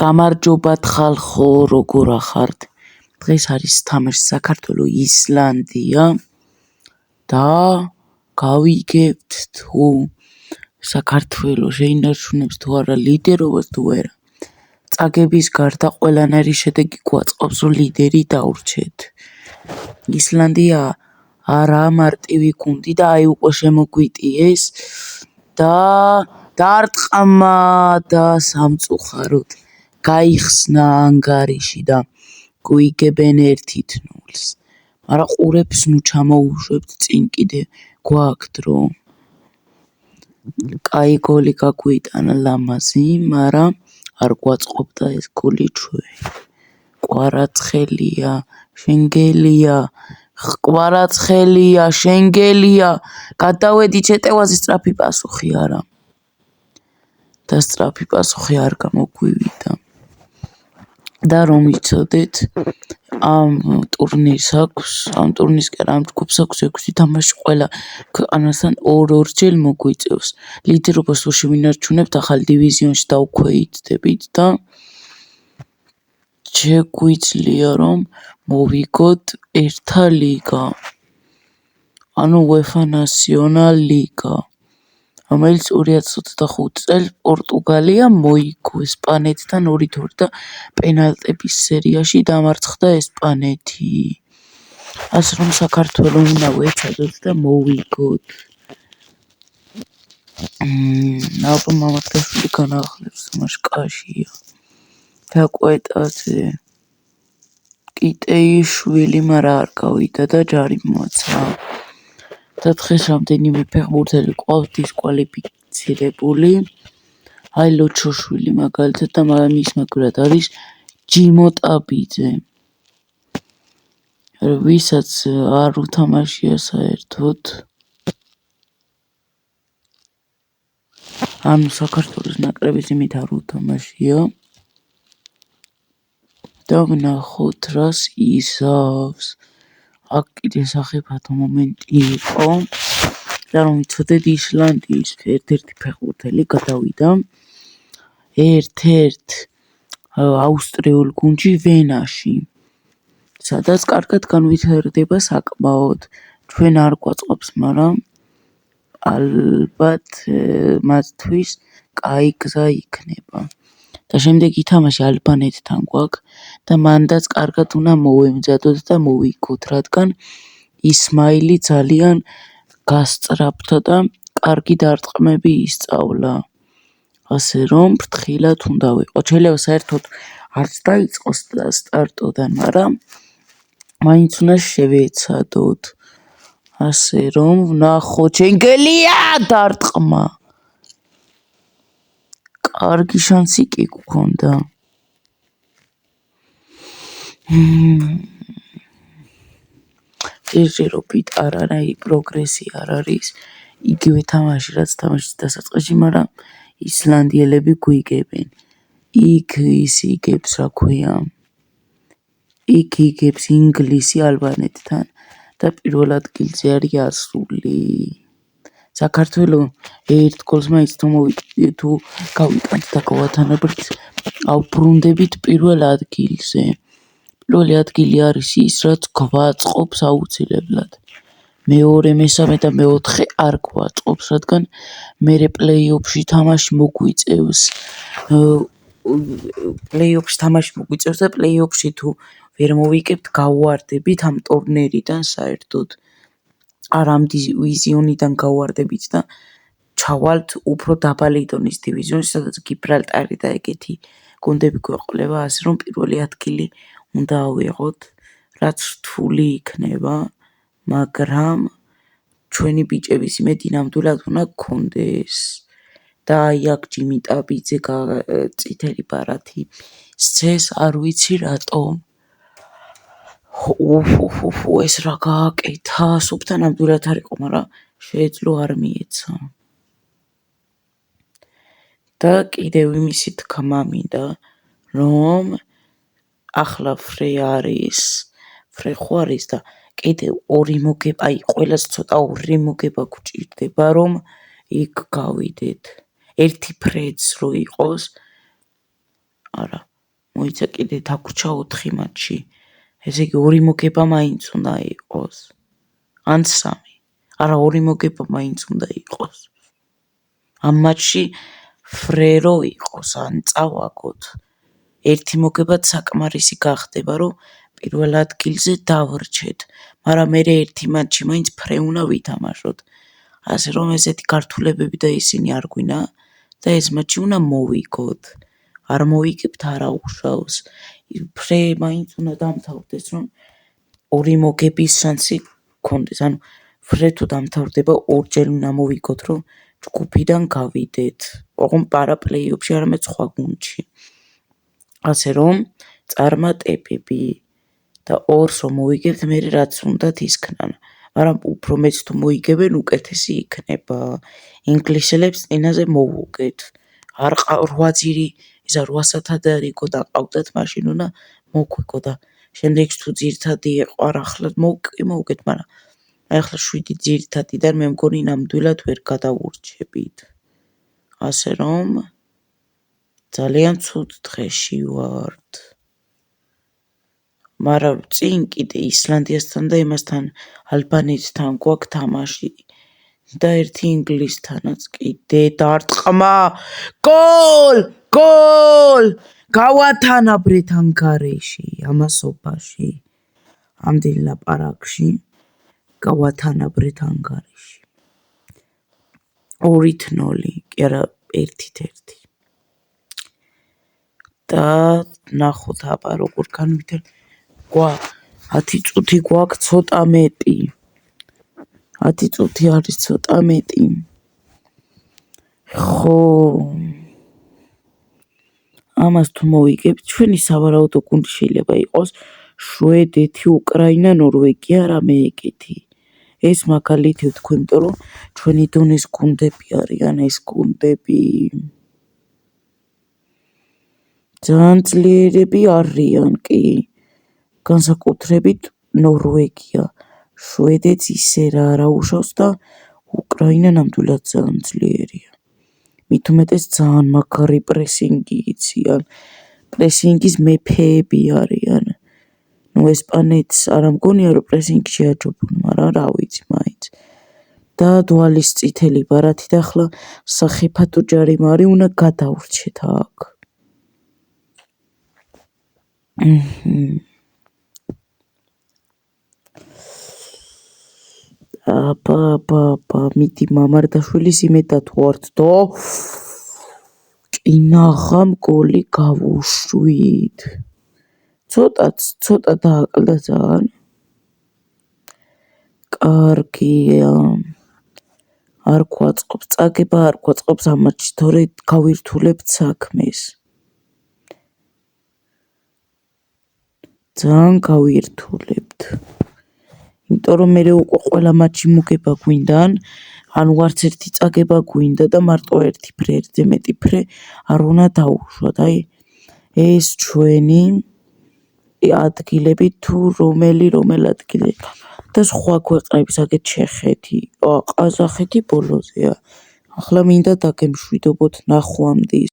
გამარჯობათ ხალხო, როგორ ახართ? დღეს არის თამაში საქართველოს ისლანდია და გავიგებთ თუ საქართველოს შეინარჩუნებს თუ არა ლიდერობას თუ არა. წაგების გარდა ყველანაირი შედეგი გვაწყობს, რომ ლიდერი დაურჩეთ. ისლანდია არაა მარტივი გუნდი და აი უკვე შემოგვიტიეს და დარტყმა და სამწუხაროდ გაიხსნა ანგარიში და გვიგებენ 1-0. მაგრამ ყურებს ნუ ჩამოუშვებთ წინ კიდე გვაქვთ დრო. კაი გოლი გაგვიტანა ლამაზი, მაგრამ არ გვაწყობდა ეს გოლი ჩვენ. კვარაცხელია, შენგელია, კვარაცხელია, შენგელია, გადავედი ჩეტევაზე სწრაფი პასუხი არა. და სწრაფი პასუხი არ გამოგვივიდა. და რომ იცოდეთ, ამ ტურნირს აქვს, ამ ჯგუფს აქვს 6 თამაში ყველა ქვეყანასთან 2-2 მოგვიწევს. ლიდერობას რო შევინარჩუნებთ, ახალ დივიზიონში დავქვეითდებით და შეგვიძლია რომ მოვიგოთ ერთა ლიგა. ანუ UEFA National Liga. რომელიც 2025 წელს პორტუგალიამ მოიგო ესპანეთთან 2-2 და პენალტების სერიაში დამარცხდა ესპანეთი. ასე რომ საქართველო უნდა ვეცადოთ და მოვიგოთ. ალბათ მამაკაცები განაახლებს თამაშკაშია. დაკვეტაზე კიტეიშვილი მარა არ გავიდა და ჯარი მოაცა. და დღეს რამდენიმე ფეხბურთელი ყავს დისკვალიფიცირებული. აი ლოჩოშვილი მაგალითად და მის მაგურად არის ჯიმო ტაბიძე. ვისაც არ უთამაშია საერთოდ. ანუ საქართველოს ნაკრების იმით არ უთამაშია. და ვნახოთ რას იზავს. აქ კიდე სახიფათო მომენტი იყო. და რომ იცოდეთ ისლანდიის ერთ-ერთი ფეხბურთელი გადავიდა ერთ-ერთ აუსტრიულ გუნდში ვენაში. სადაც კარგად განვითარდება საკმაოდ. ჩვენ არ გვაწყობს, მაგრამ ალბათ მათთვის კაი გზა იქნება. და შემდეგ ითამაშა ალბანეთთან გვაქვს და მანდაც კარგად უნდა მოვემზადოთ და მოვიგოთ, რადგან ისმაილი ძალიან გასწრაფდა და კარგი დარტყმები ისწავლა. ასე რომ ფრთხილად უნდა ვიყოთ. შეიძლება საერთოდ არც დაიწყოს სტარტოდან, მაგრამ მაინც უნდა შევეცადოთ. ასე რომ ვნახოთ, შენგელია დარტყმა. კარგი შანსი კი გვქონდა. ჯერჯერობით არანაირი პროგრესი არ არის. იგივე თამაში, რაც თამაშის დასაწყისში, მაგრამ ისლანდიელები გვიგებენ. იქ ის იგებს, რა ქვია. იქ იგებს ინგლისი ალბანეთთან და პირველ ადგილზე არის ასული. საქართველო ერთ გოლს მაინც თუ გავიტანთ და გავათანაბრდით, ავბრუნდებით პირველ ადგილზე. პირველი ადგილი არის ის, რაც გვაწყობს აუცილებლად. მეორე, მესამე და მეოთხე არ გვაწყობს, რადგან მერე პლეი-ოფში თამაში მოგვიწევს. პლეი-ოფში თამაში მოგვიწევს და პლეი-ოფში თუ ვერ მოვიგებთ, გავვარდებით ამ ტურნირიდან საერთოდ. არ ამ დივიზიონიდან გავვარდებით და ჩავალთ უფრო დაბალი დონის დივიზიონში, სადაც გიბრალტარი და ეგეთი გუნდები გვეყოლება, ასე რომ პირველი ადგილი უნდა ავიღოთ, რაც რთული იქნება, მაგრამ ჩვენი ბიჭების იმედი ნამდვილად უნდა გქონდეს. და აი აქ ჯიმი ტაბიძე წითელი ბარათი სცეს, არ ვიცი რატომ. ეს რა გააკეთა, სუფთა ნამდვილად არ იყო, მაგრამ შეეძლო არ მიეცა. და კიდევ იმისი თქმა მინდა, რომ ახლა ფრეხო არის და კიდევ ორი მოგება, აი ყველას ცოტა ორი მოგება გვჭირდება, რომ იქ გავიდეთ. ერთი ფრედს რო იყოს, არა, მოიცა კიდე დაგვრჩა 4 მატჩი. ესე იგი 2 მოგება მაინც უნდა იყოს. ან 3. არა 2 მოგება მაინც უნდა იყოს. ამ მატჩში ფრერო იყოს, ან წავაგოთ. 1 მოგებაც საკმარისი გახდება, რომ პირველ ადგილზე დავრჩეთ, მაგრამ მე 1 მატჩი მაინც ფრე უნდა ვითამაშოთ. ასე რომ ესეთი გართულებები და ისინი არ გვინა და ეს მატჩი უნდა მოვიგოთ. არ მოვიგებთ არა უშავს. ფრე მაინც უნდა დამთავრდეს, რომ 2 მოგების შანსი გქონდეს. ანუ ფრე თუ დამთავრდება 2ჯერ უნდა მოვიგოთ, რომ ჯგუფიდან გავიდეთ. ოღონდ არა პლეი-ოფში, არამედ სხვა გუნდში. ასე რომ წარმატებები და 2-ს რომ მოვიგებთ, მე რაც უნდათ ისქნან. მაგრამ უფრო მეც თუ მოიგებენ, უკეთესი იქნება. ინგლისელებს წინაზე მოვუგეთ. არ 8 ძირი, ისა 8 საათადარიგო და ყავდათ, მაშინ უნდა მოგვიგო და შემდეგში თუ ძირთადი ეყარ ახლად მოვუგეთ, მაგრამ ახლა 7 ძირთადიდან მე მგონი ნამდვილად ვერ გადავურჩებით. ასე რომ ძალიან ცუდ დღეში ვართ. მაგრამ წინ კიდე ისლანდიასთან და იმასთან ალბანეთთან გვაქვს თამაში და 1 ინგლისთანაც კიდე დარტყმა. გოლ! გავათანაბრეთ ანგარიში, ამასობაში. ამდენ ლაპარაკში გავათანაბრეთ ანგარიში. 2-0, კი არა 1-1. და ნახოთ აბა როგორ განვითარ. 10 წუთი გვაქვს ცოტა მეტი. 10 წუთი არის ცოტა მეტი. ხო. ამას თუ მოვიგებთ, ჩვენი სავარაუდო გუნდი შეიძლება იყოს შვედეთი, უკრაინა, ნორვეგია, რამე ეგეთი. ეს მაგალითი ვთქვი, იმიტომ რომ ჩვენი დონის გუნდები არიან ეს გუნდები. ძალიან ძლიერები არიან კი. განსაკუთრებით ნორვეგია. შვედეთს ისე რა უშავს და უკრაინა ნამდვილად ძალიან ძლიერია. მით უმეტეს ძალიან მაგარი პრესინგი იციან. პრესინგის მეფეები არიან. ესპანეთს არ მგონია რომ პრესინგი შეაჯობონ, მაგრამ რა ვიცი მაინც. და დვალის წითელი ბარათი და ახლა სახიფათო ჯარიმარი უნდა გადავრჩეთ აქ. აბა, მიდი მამარდაშვილის იმედად ვართ და კინაღამ გოლი გავუშვით. ცოტა დააკლდა ძალიან. კარგია. არ გვაწყობს წაგება, არ გვაწყობს ამ მატჩში, თორე გავირთულებთ საქმეს. ძალიან გავირთულებთ. იმიტომ რომ მე უკვე ყველა მატჩი მოგება გვინდან, ანუ არც ერთი წაგება გვინდა და მარტო 1 ფრე, 1-ზე მეტი ფრე არ უნდა დაუშვათ. აი ეს ჩვენი ადგილები თუ რომელ ადგილზე და სხვა ქვეყნების აგეთ ჩეხეთი, ყაზახეთი ბოლოზეა. ახლა მინდა დაგემშვიდობოთ ნახვამდის.